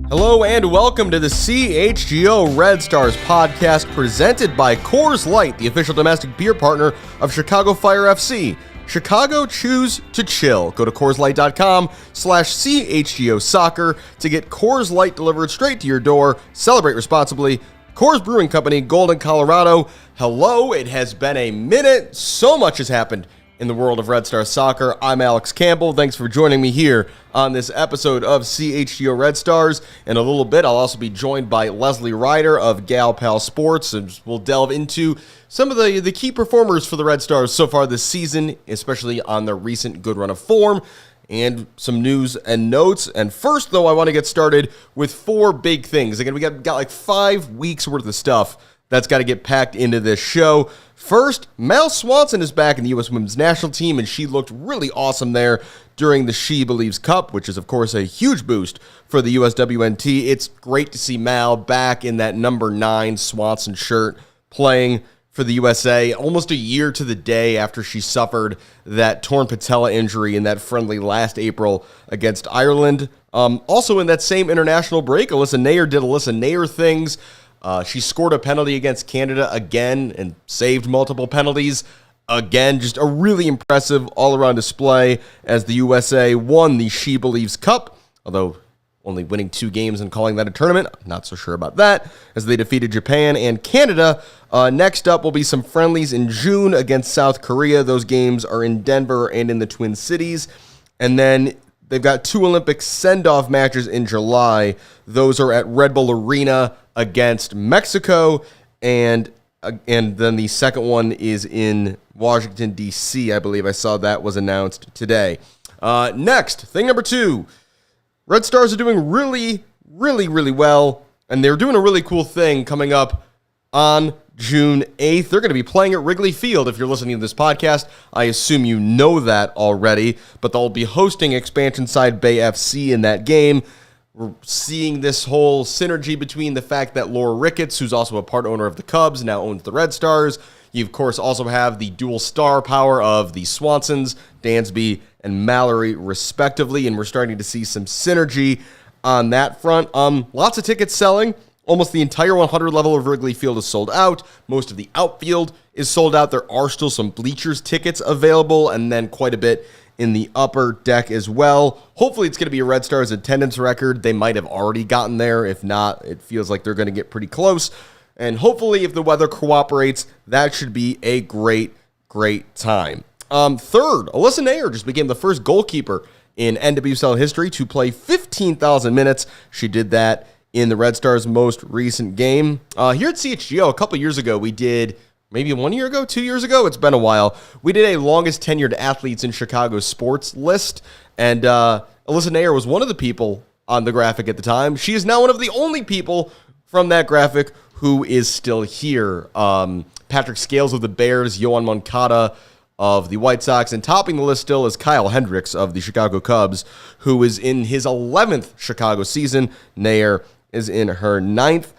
Hello and welcome to the CHGO Red Stars Podcast presented by Coors Light, the official domestic beer partner of Chicago Fire FC. Chicago, choose to chill. Go to CoorsLight.com/CHGO Soccer to get Coors Light delivered straight to your door. Celebrate responsibly. Coors Brewing Company, Golden, Colorado. Hello, it has been a minute. So much has happened in the world of Red Star Soccer. I'm Alex Campbell. Thanks for joining me here on this episode of CHGO Red Stars. In a little bit, I'll also be joined by Lesley Ryder of Gal Pal Sports, and we'll delve into some of the key performers for the Red Stars so far this season, especially on their recent good run of form, and some news and notes. And first, though, I want to get started with four big things. Again, we got like 5 weeks worth of stuff that's got to get packed into this show. First, Mallory Swanson is back in the U.S. Women's National Team, and she looked really awesome there during the She Believes Cup, which is, of course, a huge boost for the USWNT. It's great to see Mal back in that number 9 Swanson shirt playing for the USA almost a year to the day after she suffered that torn patella injury in that friendly last April against Ireland. Also in that same international break, Alyssa Naeher did Alyssa Naeher things. She scored a penalty against Canada again and saved multiple penalties again. Just a really impressive all-around display as the USA won the She Believes Cup, although only winning 2 games and calling that a tournament. I'm not so sure about that, as they defeated Japan and Canada. Next up will be some friendlies in June against South Korea. Those games are in Denver and in the Twin Cities. And then they've got 2 Olympic send-off matches in July. Those are at Red Bull Arena against Mexico, and then the second one is in Washington, D.C. I believe I saw that was announced today. Next, thing number 2. Red Stars are doing really, really, really well, and they're doing a really cool thing coming up on June 8th. They're going to be playing at Wrigley Field. If you're listening to this podcast, I assume you know that already, but they'll be hosting expansion side Bay FC in that game. We're seeing this whole synergy between the fact that Laura Ricketts, who's also a part owner of the Cubs, now owns the Red Stars. You, of course, also have the dual star power of the Swansons, Dansby, and Mallory, respectively, and we're starting to see some synergy on that front. Lots of tickets selling. Almost the entire 100 level of Wrigley Field is sold out. Most of the outfield is sold out. There are still some bleachers tickets available, and then quite a bit in the upper deck as well. Hopefully it's going to be a Red Stars attendance record. They might have already gotten there. If not, it feels like they're going to get pretty close. And hopefully if the weather cooperates, that should be a great, great time. Third, Alyssa Naeher just became the first goalkeeper in NWSL history to play 15,000 minutes. She did that in the Red Stars' most recent game. Here at CHGO, a couple years ago, we did, maybe 1 year ago, 2 years ago, it's been a while, we did a longest tenured athletes in Chicago sports list, and Alyssa Naeher was one of the people on the graphic at the time. She is now one of the only people from that graphic who is still here. Patrick Scales of the Bears, Yohan Moncada of the White Sox, and topping the list still is Kyle Hendricks of the Chicago Cubs, who is in his 11th Chicago season. Naeher is in her 9th.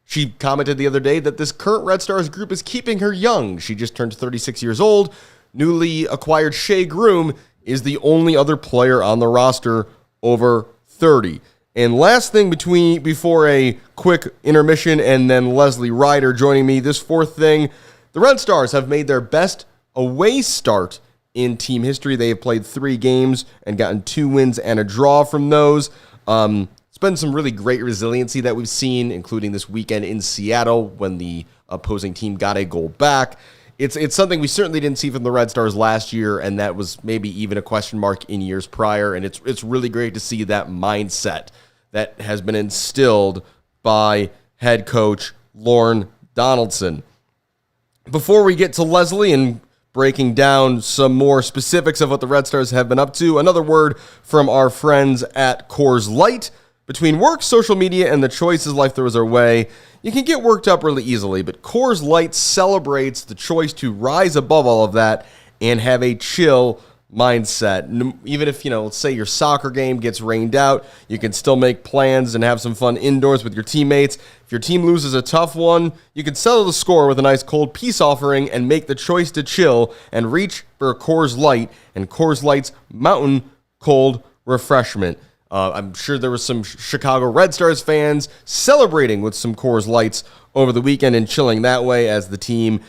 She commented the other day that this current Red Stars group is keeping her young. She just turned 36 years old. Newly acquired Shea Groom is the only other player on the roster over 30. And last thing before a quick intermission and then Lesley Ryder joining me, this fourth thing, the Red Stars have made their best away start in team history. They have played 3 games and gotten 2 wins and a draw from those. It's been some really great resiliency that we've seen, including this weekend in Seattle when the opposing team got a goal back. It's something we certainly didn't see from the Red Stars last year, and that was maybe even a question mark in years prior, and it's really great to see that mindset that has been instilled by head coach Lauren Donaldson. Before we get to Lesley and breaking down some more specifics of what the Red Stars have been up to. Another word from our friends at Coors Light. Between work, social media, and the choices life throws our way, you can get worked up really easily, but Coors Light celebrates the choice to rise above all of that and have a chill mindset. Even if, let's say your soccer game gets rained out, you can still make plans and have some fun indoors with your teammates. If your team loses a tough one, you can settle the score with a nice cold peace offering and make the choice to chill and reach for a Coors Light and Coors Light's Mountain Cold Refreshment. I'm sure there was some Chicago Red Stars fans celebrating with some Coors Lights over the weekend and chilling that way as the team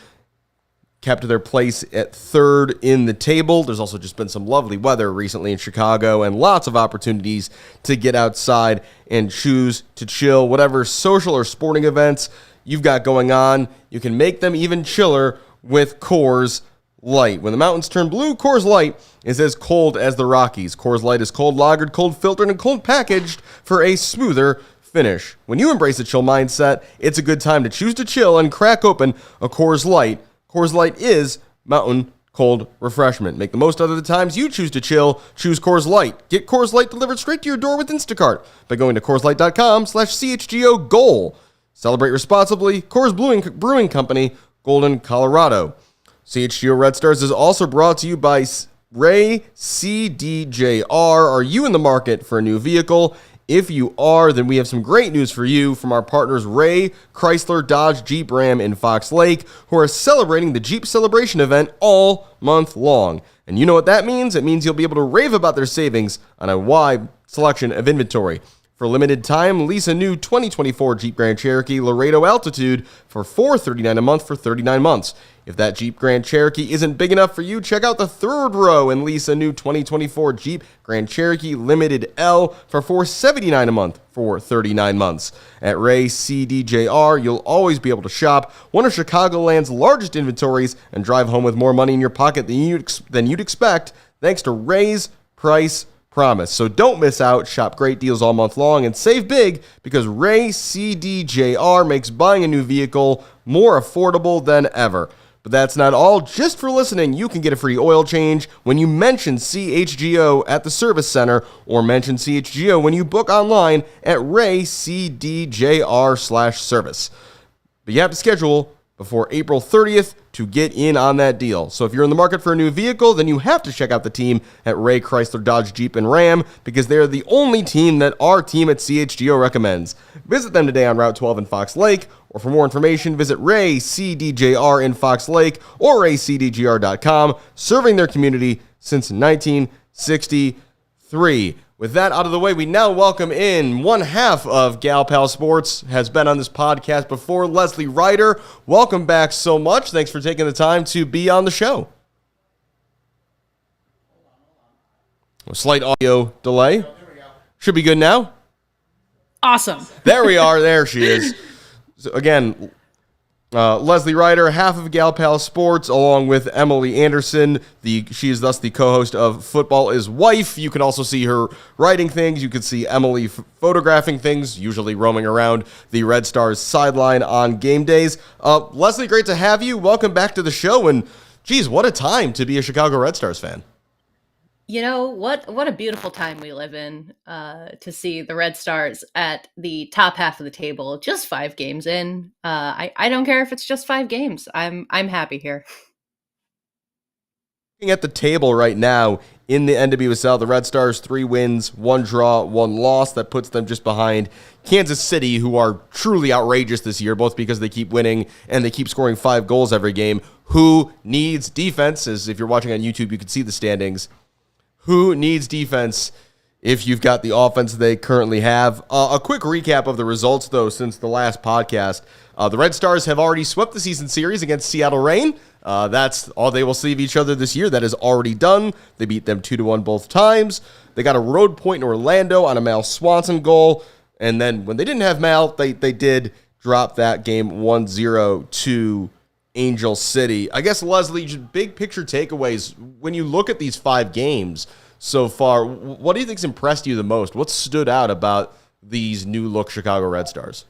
kept their place at third in the table. There's also just been some lovely weather recently in Chicago and lots of opportunities to get outside and choose to chill. Whatever social or sporting events you've got going on, you can make them even chiller with Coors Light. When the mountains turn blue, Coors Light is as cold as the Rockies. Coors Light is cold lagered, cold filtered, and cold packaged for a smoother finish. When you embrace a chill mindset, it's a good time to choose to chill and crack open a Coors Light. Coors Light is Mountain Cold Refreshment. Make the most out of the times you choose to chill. Choose Coors Light. Get Coors Light delivered straight to your door with Instacart by going to CoorsLight.com/CHGO Goal. Celebrate responsibly. Coors Brewing Company, Golden, Colorado. CHGO Red Stars is also brought to you by Ray CDJR. Are you in the market for a new vehicle? If you are, then we have some great news for you from our partners Ray, Chrysler, Dodge, Jeep, Ram, and Fox Lake, who are celebrating the Jeep Celebration event all month long. And you know what that means? It means you'll be able to rave about their savings on a wide selection of inventory. For a limited time, lease a new 2024 Jeep Grand Cherokee Laredo Altitude for $439 a month for 39 months. If that Jeep Grand Cherokee isn't big enough for you, check out the third row and lease a new 2024 Jeep Grand Cherokee Limited L for $479 a month for 39 months. At Ray CDJR, you'll always be able to shop one of Chicagoland's largest inventories and drive home with more money in your pocket than you'd expect, thanks to Ray's Price Promise. So don't miss out. Shop great deals all month long and save big because Ray CDJR makes buying a new vehicle more affordable than ever. But that's not all. Just for listening, you can get a free oil change when you mention CHGO at the service center or mention CHGO when you book online at raycdjr/service. But you have to schedule before April 30th to get in on that deal. So if you're in the market for a new vehicle, then you have to check out the team at Ray, Chrysler, Dodge, Jeep, and Ram because they're the only team that our team at CHGO recommends. Visit them today on Route 12 in Fox Lake, or for more information, visit Ray CDJR in Fox Lake or raycdjr.com, serving their community since 1963. With that out of the way, we now welcome in one half of Gal Pal Sports, has been on this podcast before, Lesley Ryder. Welcome back so much. Thanks for taking the time to be on the show. A slight audio delay. Should be good now. Awesome. There we are. There she is. So again, Lesley Ryder, half of Gal Pal Sports, along with Emily Anderson. She is thus the co-host of Football is Wife. You can also see her writing things. You can see Emily photographing things, usually roaming around the Red Stars sideline on game days. Lesley, great to have you. Welcome back to the show. And, geez, what a time to be a Chicago Red Stars fan. You know, what a beautiful time we live in to see the Red Stars at the top half of the table, just 5 games in. I don't care if it's just 5 games. I'm happy here. Looking at the table right now in the NWSL, the Red Stars 3 wins, 1 draw, 1 loss. That puts them just behind Kansas City, who are truly outrageous this year, both because they keep winning and they keep scoring 5 goals every game. Who needs defense? As if you're watching on YouTube, you can see the standings. Who needs defense if you've got the offense they currently have? A quick recap of the results, though, since the last podcast. The Red Stars have already swept the season series against Seattle Reign. That's all they will see of each other this year. That is already done. They beat them 2-1 both times. They got a road point in Orlando on a Mallory Swanson goal. And then when they didn't have Mal, they did drop that game 1-0 to Angel City. I guess, Lesley, just big picture takeaways. When you look at these 5 games so far, what do you think's impressed you the most? What stood out about these new look Chicago Red Stars?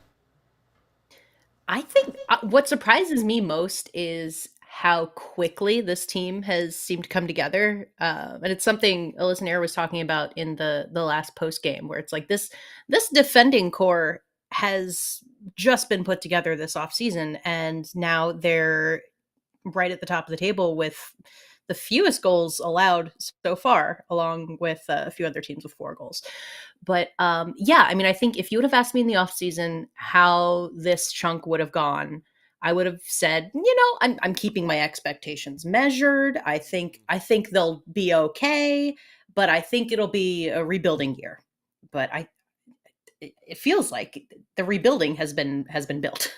I think what surprises me most is how quickly this team has seemed to come together. And it's something Alyssa Nair was talking about in the last post game, where it's like this defending core has just been put together this offseason, and now they're right at the top of the table with the fewest goals allowed so far, along with a few other teams with 4 goals. But yeah, I mean, I think if you would have asked me in the offseason how this chunk would have gone, I would have said, I'm keeping my expectations measured. I think they'll be okay, but I think it'll be a rebuilding year. But it feels like the rebuilding has been built.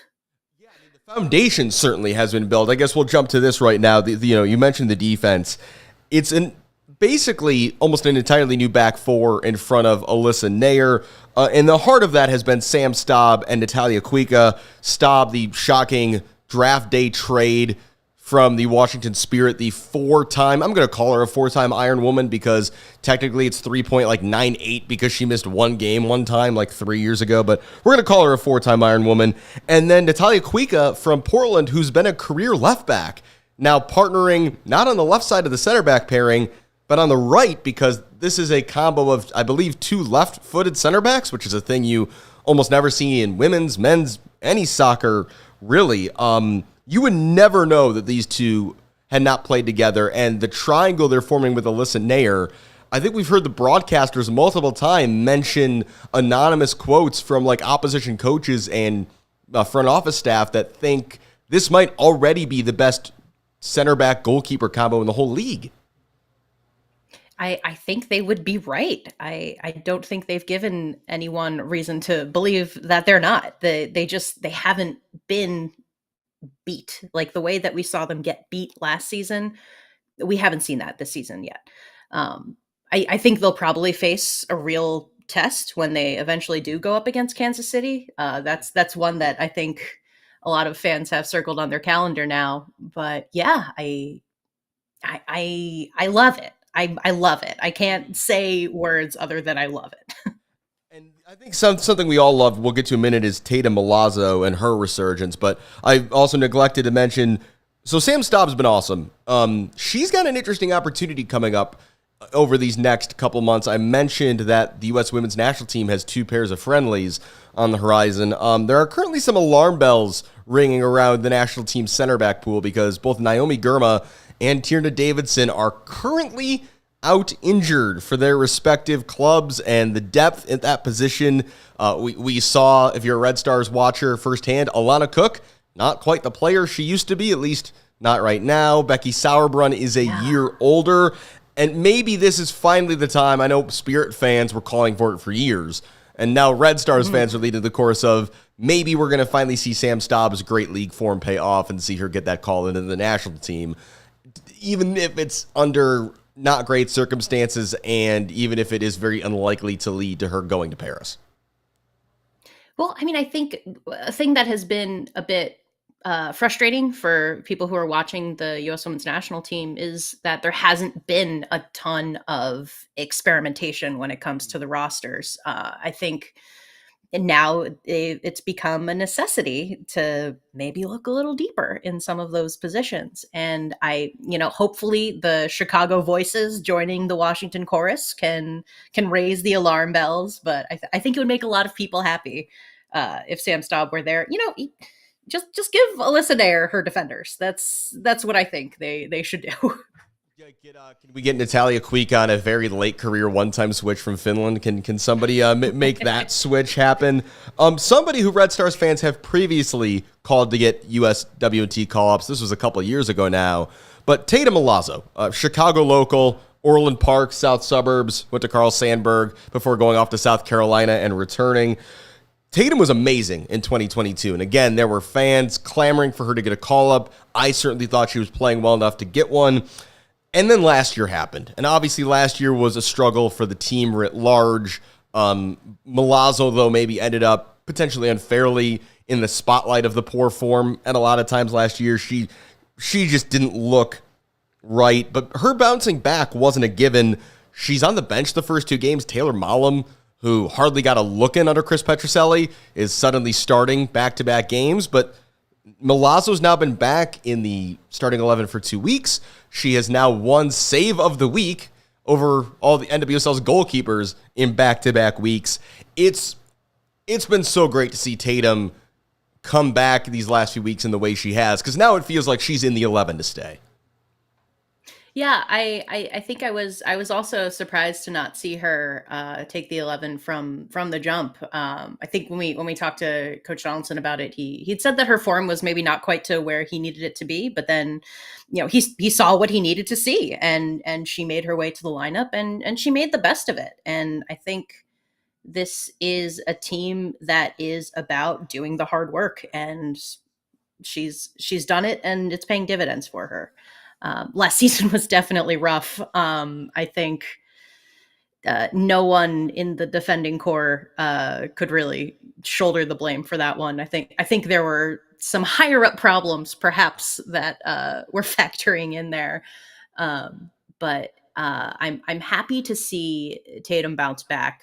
Yeah, I mean, the foundation certainly has been built. I guess we'll jump to this right now. You mentioned the defense. It's basically almost an entirely new back four in front of Alyssa Nair. And the heart of that has been Sam Staub and Natalia Kuika. Staub, the shocking draft day trade from the Washington Spirit, the 4-time, I'm going to call her a 4-time Iron Woman because technically it's 3.98 because she missed one game one time like 3 years ago, but we're going to call her a 4-time Iron Woman. And then Natalia Kuika from Portland, who's been a career left back, now partnering not on the left side of the center back pairing, but on the right, because this is a combo of, I believe, 2 left-footed center backs, which is a thing you almost never see in women's, men's, any soccer, really. You would never know that these two had not played together, and the triangle they're forming with Alyssa Nair, I think we've heard the broadcasters multiple times mention anonymous quotes from like opposition coaches and front office staff that think this might already be the best center back goalkeeper combo in the whole league. I think they would be right. I don't think they've given anyone reason to believe that they're not. They haven't been beat. Like the way that we saw them get beat last season, we haven't seen that this season yet. I think they'll probably face a real test when they eventually do go up against Kansas City. That's one that I think a lot of fans have circled on their calendar now. But yeah, I love it. I love it. I can't say words other than I love it. And I think something we all love, we'll get to in a minute, is Tatum Milazzo and her resurgence. But I also neglected to mention, so Sam Staub's been awesome. She's got an interesting opportunity coming up over these next couple months. I mentioned that the U.S. women's national team has 2 pairs of friendlies on the horizon. There are currently some alarm bells ringing around the national team center back pool because both Naomi Girma and Tierna Davidson are currently out injured for their respective clubs, and the depth at that position, we saw, if you're a Red Stars watcher firsthand, Alana Cook, not quite the player she used to be, at least not right now. Becky Sauerbrunn is a year older, and maybe this is finally the time. I know Spirit fans were calling for it for years, and now Red Stars fans are leading the chorus of maybe we're going to finally see Sam Staub's great league form pay off and see her get that call into the national team, even if it's under not great circumstances, and even if it is very unlikely to lead to her going to Paris. Well, I mean, I think a thing that has been a bit frustrating for people who are watching the U.S. women's national team is that there hasn't been a ton of experimentation when it comes to the rosters. I think now it's become a necessity to maybe look a little deeper in some of those positions. And hopefully the Chicago voices joining the Washington chorus can raise the alarm bells. But I think it would make a lot of people happy if Sam Staub were there. Just give Alyssa Nair her defenders. That's what I think they should do. Can we get Natalia Kuika on a very late career one-time switch from Finland? Can somebody make that switch happen? Somebody who Red Stars fans have previously called to get USWNT call-ups. This was a couple of years ago now. But Tatum Milazzo, Chicago local, Orland Park, South Suburbs, went to Carl Sandburg before going off to South Carolina and returning. Tatum was amazing in 2022. And again, there were fans clamoring for her to get a call-up. I certainly thought she was playing well enough to get one. And then last year happened. And obviously last year was a struggle for the team writ large. Milazzo, though, maybe ended up potentially unfairly in the spotlight of the poor form. And a lot of times last year, she just didn't look right. But her bouncing back wasn't a given. She's on the bench the first 2 games. Taylor Mollum, who hardly got a look in under Chris Petroselli, is suddenly starting back-to-back games. But Milazzo's now been back in the starting 11 for 2 weeks. She has now won save of the week over all the NWSL's goalkeepers in back-to-back weeks. It's been so great to see Tatum come back these last few weeks in the way she has, because now it feels like she's in the 11 to stay. Yeah, I think I was also surprised to not see her take the 11 from the jump. I think when we talked to Coach Donaldson about it, he'd said that her form was maybe not quite to where he needed it to be, but then he saw what he needed to see, and she made her way to the lineup, and she made the best of it. And I think this is a team that is about doing the hard work, and she's done it, and it's paying dividends for her. Last season was definitely rough. I think no one in the defending core could really shoulder the blame for that one. I think there were some higher up problems, perhaps, that were factoring in there. But I'm happy to see Tatum bounce back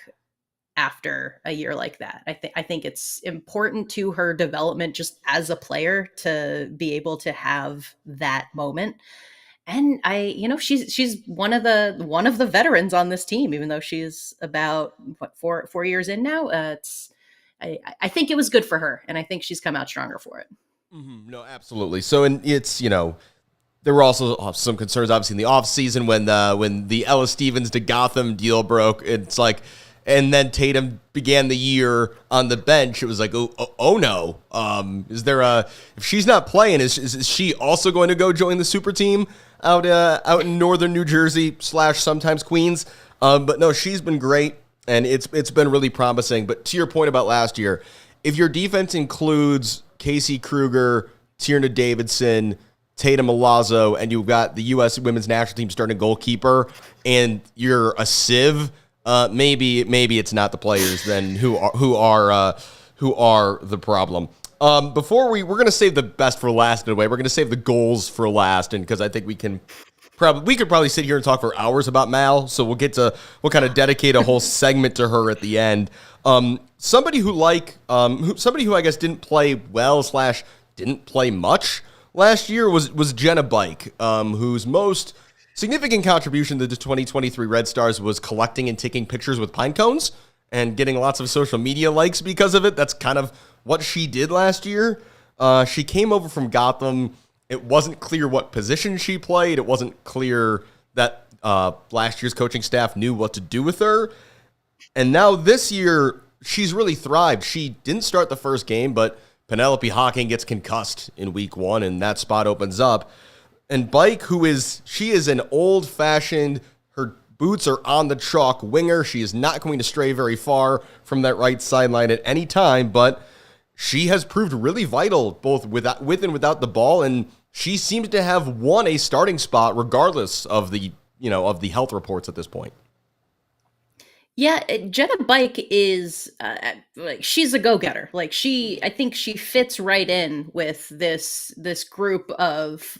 after a year like that. I think it's important to her development just as a player to be able to have that moment. And she's one of the veterans on this team, even though she's about 4 years in now. I think it was good for her, and I think she's come out stronger for it. Mm-hmm. No, absolutely. So, and it's, there were also some concerns, obviously, in the offseason when the Ella Stevens to Gotham deal broke. It's like, and then Tatum began the year on the bench. It was like, oh no. Is there if she's not playing, is she also going to go join the super team out in northern New Jersey / sometimes Queens? But no, she's been great, and it's been really promising. But to your point about last year, if your defense includes Casey Kruger, Tierna Davidson, Tatum Milazzo, and you've got the U.S. women's national team starting goalkeeper, and you're a sieve, maybe it's not the players then who are the problem. Before we're going to save the best for last in a way. We're going to save the goals for last, and because I think we could probably sit here and talk for hours about Mal. So we'll kind of dedicate a whole segment to her at the end. Somebody who I guess didn't play well / didn't play much last year was Jenna Bike, whose most significant contribution to the 2023 Red Stars was collecting and taking pictures with pine cones and getting lots of social media likes because of it. That's kind of what she did last year. She came over from Gotham. It wasn't clear what position she played. It wasn't clear that last year's coaching staff knew what to do with her. And now this year, she's really thrived. She didn't start the first game, but Penelope Hawking gets concussed in week 1, and that spot opens up. And Bike, she is an old-fashioned, her boots are on the chalk winger. She is not going to stray very far from that right sideline at any time, but she has proved really vital both with and without the ball, and she seems to have won a starting spot regardless of the health reports at this point. Yeah, Jenna Bike is she's a go-getter. I think she fits right in with this group of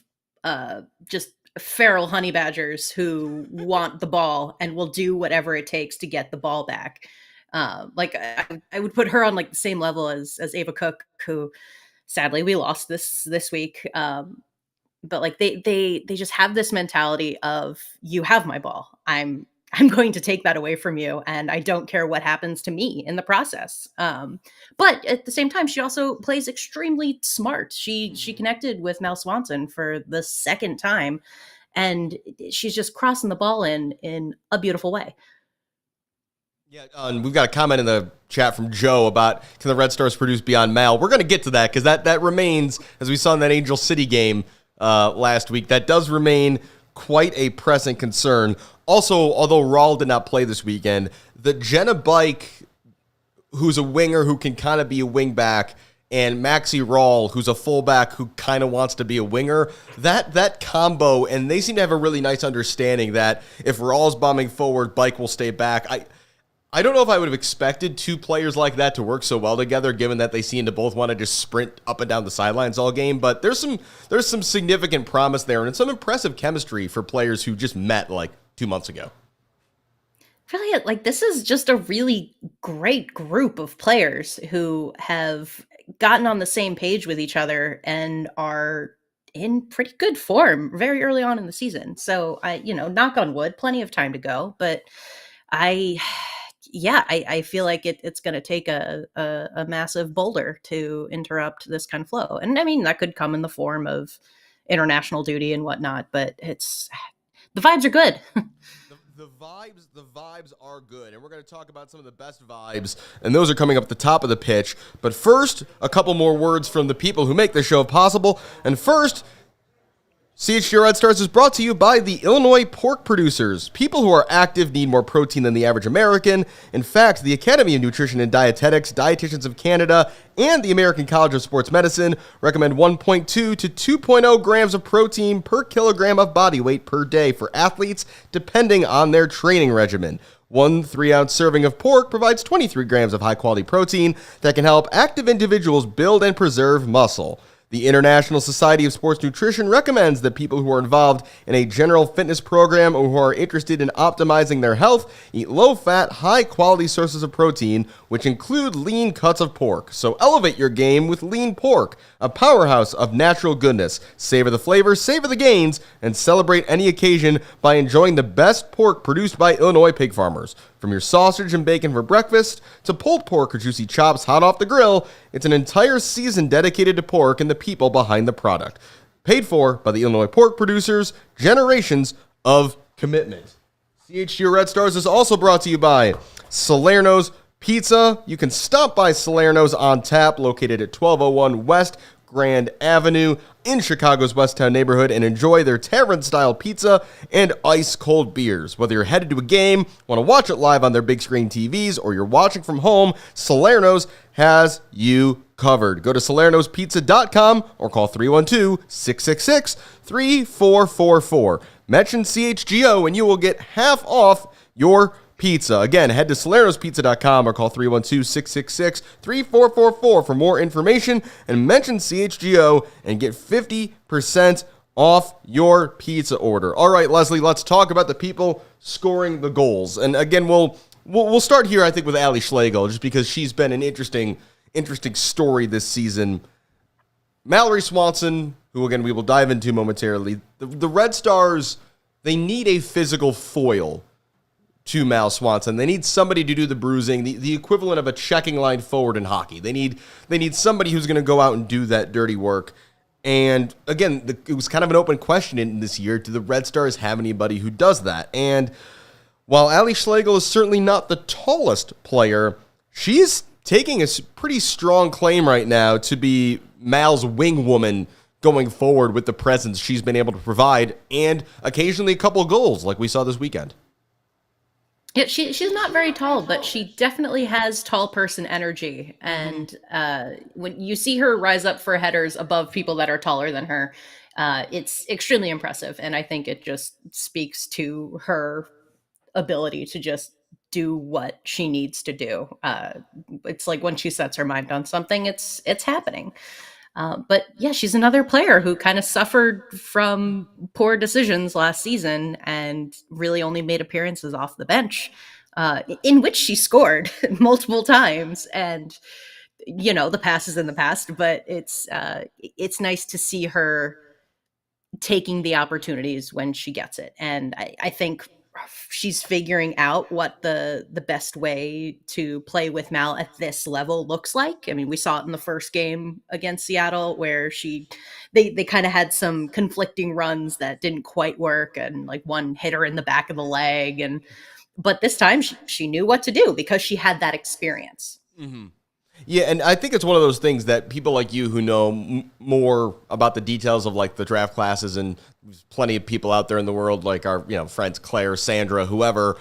just feral honey badgers who want the ball and will do whatever it takes to get the ball back. I would put her on the same level as Ava Cook, who sadly we lost this week. But they just have this mentality of, you have my ball. I'm going to take that away from you, and I don't care what happens to me in the process. But at the same time, she also plays extremely smart. She connected with Mallory Swanson for the second time, and she's just crossing the ball in a beautiful way. Yeah, and we've got a comment in the chat from Joe about, can the Red Stars produce beyond Mal? We're going to get to that, because that remains, as we saw in that Angel City game last week, that does remain quite a pressing concern. Also, although Rawl did not play this weekend, the Jenna Bike, who's a winger who can kind of be a wing back, and Maxi Rawl, who's a fullback who kind of wants to be a winger, that combo, and they seem to have a really nice understanding that if Rawl's bombing forward, Bike will stay back. I don't know if I would have expected two players like that to work so well together, given that they seem to both want to just sprint up and down the sidelines all game. But there's some significant promise there, and some impressive chemistry for players who just met 2 months ago. really, like, this is just a really great group of players who have gotten on the same page with each other and are in pretty good form very early on in the season. So knock on wood, plenty of time to go, but I yeah, I feel like it's going to take a massive boulder to interrupt this kind of flow. And I mean, that could come in the form of international duty and whatnot, but the vibes are good. The vibes are good, and we're going to talk about some of the best vibes, and those are coming up at the top of the pitch. But first, a couple more words from the people who make this show possible. And first, CHGO Red Stars is brought to you by the Illinois pork producers. People who are active need more protein than the average American. In fact, the Academy of Nutrition and Dietetics, Dietitians of Canada, and the American College of Sports Medicine recommend 1.2 to 2.0 grams of protein per kilogram of body weight per day for athletes, depending on their training regimen. One 3-ounce serving of pork provides 23 grams of high-quality protein that can help active individuals build and preserve muscle. The International Society of Sports Nutrition recommends that people who are involved in a general fitness program or who are interested in optimizing their health eat low-fat, high-quality sources of protein, which include lean cuts of pork. So elevate your game with lean pork, a powerhouse of natural goodness. Savor the flavor, savor the gains, and celebrate any occasion by enjoying the best pork produced by Illinois pig farmers. From your sausage and bacon for breakfast to pulled pork or juicy chops hot off the grill, it's an entire season dedicated to pork and the people behind the product. Paid for by the Illinois pork producers, generations of commitment. CHGO Red Stars is also brought to you by Salerno's Pizza. You can stop by Salerno's on tap, located at 1201 West Grand Avenue in Chicago's Westtown neighborhood, and enjoy their tavern-style pizza and ice-cold beers. Whether you're headed to a game, want to watch it live on their big screen TVs, or you're watching from home, Salerno's has you covered. Go to salernospizza.com or call 312-666-3444. Mention CHGO and you will get half off your pizza. Again, head to salernospizza.com or call 312-666-3444 for more information, and mention CHGO and get 50% off your pizza order. All right, Lesley, let's talk about the people scoring the goals. And again, we'll start here, I think, with Allie Schlegel, just because she's been an interesting story this season. Mallory Swanson, who, again, we will dive into momentarily. The Red Stars, they need a physical foil to Mal Swanson. They need somebody to do the bruising, the equivalent of a checking line forward in hockey. They need somebody who's going to go out and do that dirty work. And again, it was kind of an open question in this year. Do the Red Stars have anybody who does that? And while Allie Schlegel is certainly not the tallest player, she's taking a pretty strong claim right now to be Mal's wing woman going forward with the presence she's been able to provide and occasionally a couple of goals like we saw this weekend. Yeah, she's not very tall, but she definitely has tall person energy. And when you see her rise up for headers above people that are taller than her, it's extremely impressive. And I think it just speaks to her ability to just do what she needs to do. It's like when she sets her mind on something, it's happening. But yeah, she's another player who kind of suffered from poor decisions last season and really only made appearances off the bench, in which she scored multiple times. And, the past is in the past, but it's nice to see her taking the opportunities when she gets it. And I think she's figuring out what the best way to play with Mal at this level looks like. I mean, we saw it in the first game against Seattle where they kind of had some conflicting runs that didn't quite work, and like one hit her in the back of the leg, but this time she knew what to do because she had that experience. Mm-hmm. Yeah, and I think it's one of those things that people like you who know more about the details of like the draft classes, and there's plenty of people out there in the world like our friends Claire, Sandra, whoever.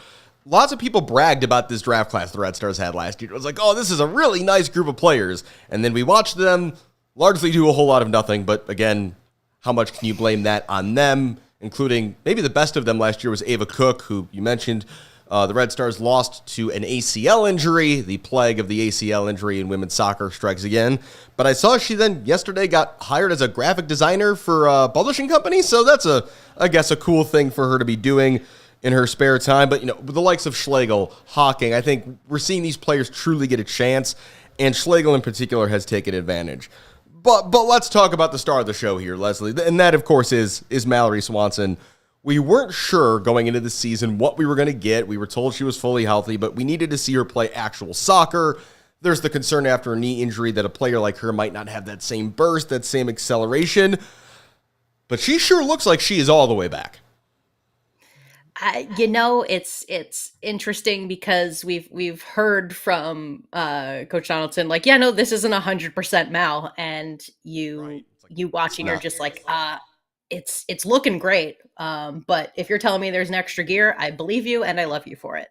Lots of people bragged about this draft class the Red Stars had last year. It was like, oh, this is a really nice group of players. And then we watched them largely do a whole lot of nothing. But again, how much can you blame that on them? Including maybe the best of them last year was Ava Cook, who you mentioned. The Red Stars lost to an ACL injury. The plague of the ACL injury in women's soccer strikes again. But I saw she then yesterday got hired as a graphic designer for a publishing company. So that's I guess a cool thing for her to be doing. in her spare time. But, with the likes of Schlegel, Hawking, I think we're seeing these players truly get a chance, and Schlegel in particular has taken advantage. But let's talk about the star of the show here, Lesley, and that, of course, is Mallory Swanson. We weren't sure going into the season what we were going to get. We were told she was fully healthy, but we needed to see her play actual soccer. There's the concern after a knee injury that a player like her might not have that same burst, that same acceleration. But she sure looks like she is all the way back. It's interesting because we've heard from Coach Donaldson, like, yeah, no, this isn't 100% Mal, and you watching her just like, it's looking great. But if you're telling me there's an extra gear, I believe you and I love you for it.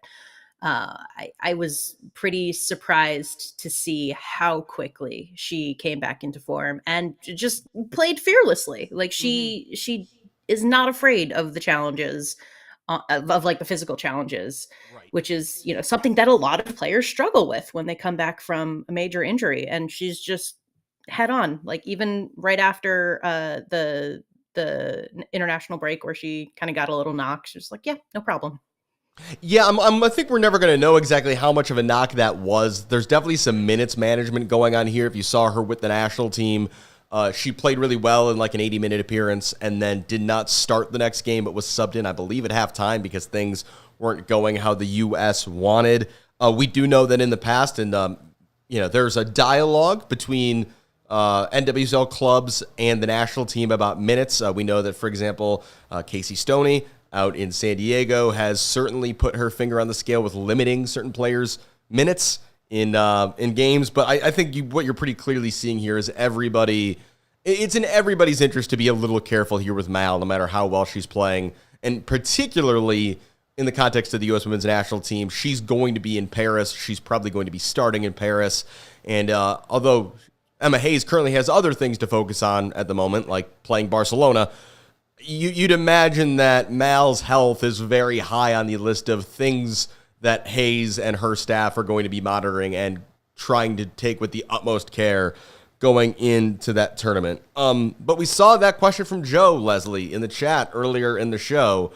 I was pretty surprised to see how quickly she came back into form and just played fearlessly. Like she is not afraid of the challenges, of like the physical challenges, which is, something that a lot of players struggle with when they come back from a major injury. And she's just head on, like even right after the international break where she kind of got a little knock, she was like, yeah, no problem. Yeah, I think we're never going to know exactly how much of a knock that was. There's definitely some minutes management going on here. If you saw her with the national team, she played really well in like an 80-minute appearance and then did not start the next game, but was subbed in, I believe, at halftime because things weren't going how the U.S. wanted. We do know that in the past, and there's a dialogue between NWSL clubs and the national team about minutes. We know that, for example, Casey Stoney out in San Diego has certainly put her finger on the scale with limiting certain players' minutes in games. But I think what you're pretty clearly seeing here is it's in everybody's interest to be a little careful here with Mal, no matter how well she's playing. And particularly in the context of the U.S. women's national team, she's going to be in Paris. She's probably going to be starting in Paris. And although Emma Hayes currently has other things to focus on at the moment, like playing Barcelona, you'd imagine that Mal's health is very high on the list of things that Hayes and her staff are going to be monitoring and trying to take with the utmost care going into that tournament. But we saw that question from Joe, Lesley, in the chat earlier in the show.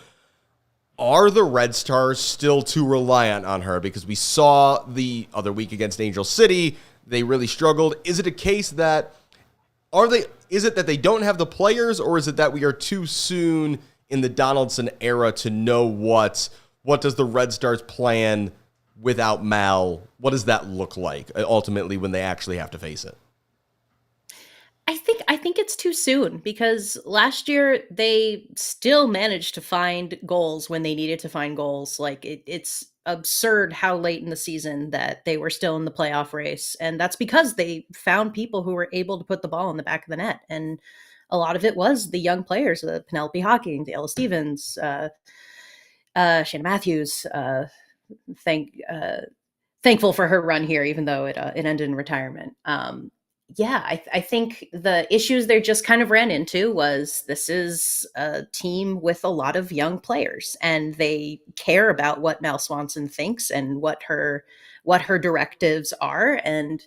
Are the Red Stars still too reliant on her? Because we saw the other week against Angel City, they really struggled. Is it a case that is it that they don't have the players, or is it that we are too soon in the Donaldson era to know what does the Red Stars plan without Mal? What does that look like ultimately when they actually have to face it? I think it's too soon because last year they still managed to find goals when they needed to find goals. Like it's absurd how late in the season that they were still in the playoff race. And that's because they found people who were able to put the ball in the back of the net. And a lot of it was the young players, the Penelope Hawking, the Ella Stevens, Shanna Matthews, thankful for her run here, even though it ended in retirement. I think the issues they just kind of ran into was this is a team with a lot of young players and they care about what Mal Swanson thinks and what her directives are. And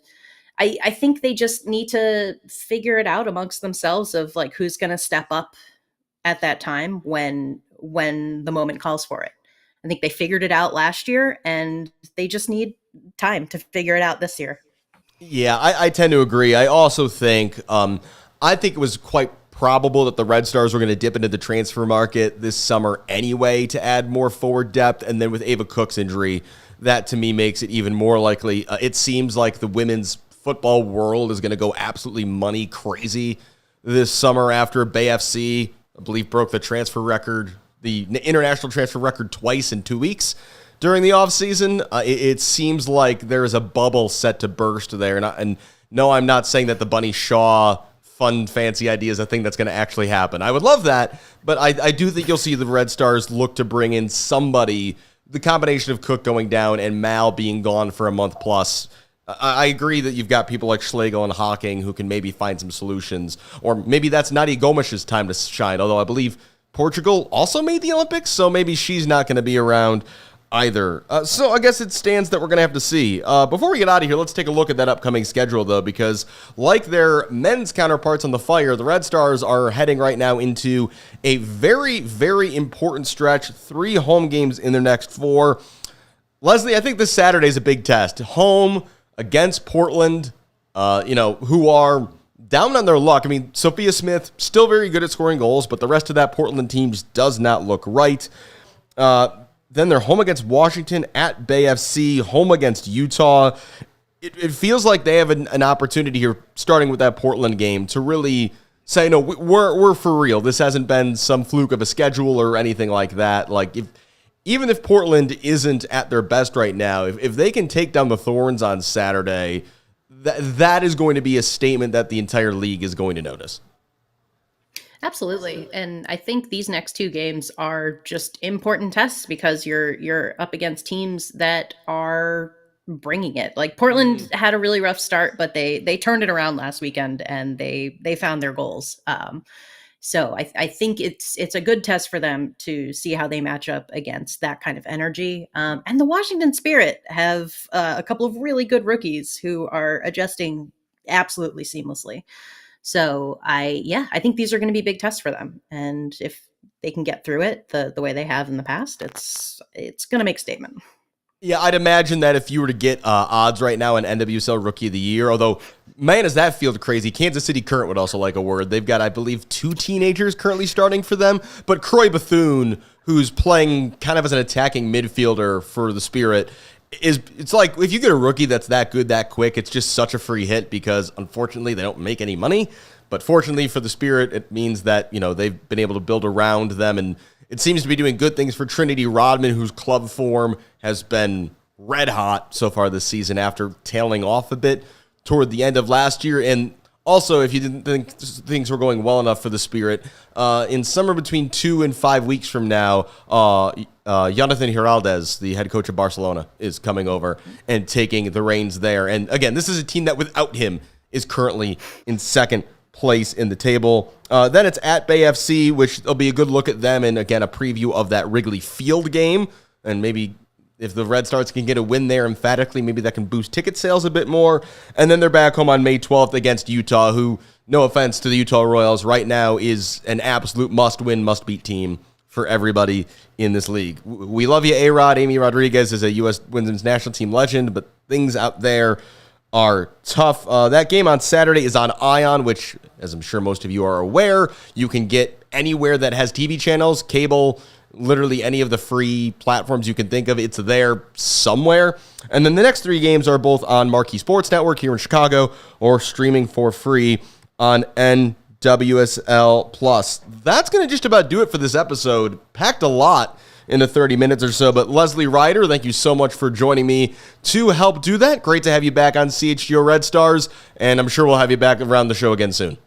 I think they just need to figure it out amongst themselves of like who's going to step up at that time when the moment calls for it. I think they figured it out last year and they just need time to figure it out this year. Yeah, I tend to agree. I also think it was quite probable that the Red Stars were going to dip into the transfer market this summer anyway to add more forward depth. And then with Ava Cook's injury, that to me makes it even more likely. It seems like the women's football world is going to go absolutely money crazy this summer after Bay FC, I believe, broke the transfer record, the international transfer record twice in 2 weeks. During the offseason, it seems like there is a bubble set to burst there. And no, I'm not saying that the Bunny Shaw fun, fancy idea is a thing that's going to actually happen. I would love that, but I do think you'll see the Red Stars look to bring in somebody, the combination of Cook going down and Mal being gone for a month plus. I agree that you've got people like Schlegel and Hawking who can maybe find some solutions, or maybe that's Nadia Gomesh's time to shine, although I believe Portugal also made the Olympics, so maybe she's not going to be around. either. So I guess it stands that we're going to have to see. Before we get out of here, let's take a look at that upcoming schedule, though, because like their men's counterparts on the Fire, the Red Stars are heading right now into a very, very important stretch. 3 home games in their next 4. Lesley, I think this Saturday is a big test. Home against Portland, who are down on their luck. I mean, Sophia Smith, still very good at scoring goals, but the rest of that Portland team does not look right. Then they're home against Washington, at Bay FC, home against Utah. It feels like they have an opportunity here, starting with that Portland game, to really say, no, we're for real. This hasn't been some fluke of a schedule or anything like that. Like, even if Portland isn't at their best right now, if they can take down the Thorns on Saturday, that is going to be a statement that the entire league is going to notice. Absolutely. And I think these next 2 games are just important tests because you're up against teams that are bringing it. Like Portland had a really rough start, but they turned it around last weekend and they found their goals. So I think it's a good test for them to see how they match up against that kind of energy. And the Washington Spirit have a couple of really good rookies who are adjusting absolutely seamlessly. So I think these are going to be big tests for them. And if they can get through it the way they have in the past, it's going to make a statement. Yeah, I'd imagine that if you were to get odds right now in NWSL Rookie of the Year, although, man, does that feel crazy. Kansas City Current would also like a word. They've got, I believe, 2 teenagers currently starting for them. But Croy Bethune, who's playing kind of as an attacking midfielder for the Spirit, it's like if you get a rookie that's that good that quick, it's just such a free hit because unfortunately they don't make any money. But fortunately for the Spirit, it means that, they've been able to build around them, and it seems to be doing good things for Trinity Rodman, whose club form has been red hot so far this season after tailing off a bit toward the end of last year. And also, if you didn't think things were going well enough for the Spirit, in somewhere between 2 and 5 weeks from now, Jonathan Heraldez, the head coach of Barcelona, is coming over and taking the reins there. And again, this is a team that without him is currently in second place in the table. Then it's at Bay FC, which will be a good look at them, and again, a preview of that Wrigley Field game. And maybe if the Red Stars can get a win there emphatically, maybe that can boost ticket sales a bit more. And then they're back home on May 12th against Utah, who, no offense to the Utah Royals, right now is an absolute must-win, must-beat team for everybody in this league. We love you, A-Rod. Amy Rodriguez is a U.S. women's national team legend, but things out there are tough. That game on Saturday is on ION, which, as I'm sure most of you are aware, you can get anywhere that has TV channels, cable, literally any of the free platforms you can think of. It's there somewhere. And then the next 3 games are both on Marquee Sports Network here in Chicago or streaming for free on NWSL Plus. That's going to just about do it for this episode. Packed a lot in the 30 minutes or so. But Lesley, Ryder, thank you so much for joining me to help do that. Great to have you back on CHGO Red Stars, and I'm sure we'll have you back around the show again soon.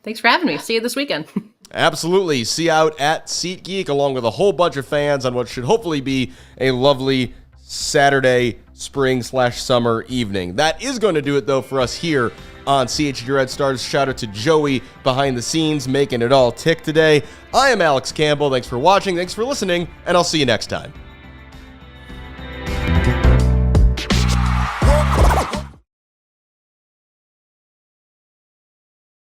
Thanks for having me. See you this weekend. Absolutely. See you out at SeatGeek along with a whole bunch of fans on what should hopefully be a lovely Saturday, spring/summer evening. That is going to do it, though, for us here on CHGO Red Stars. Shout out to Joey behind the scenes making it all tick today. I am Alex Campbell. Thanks for watching. Thanks for listening, and I'll see you next time.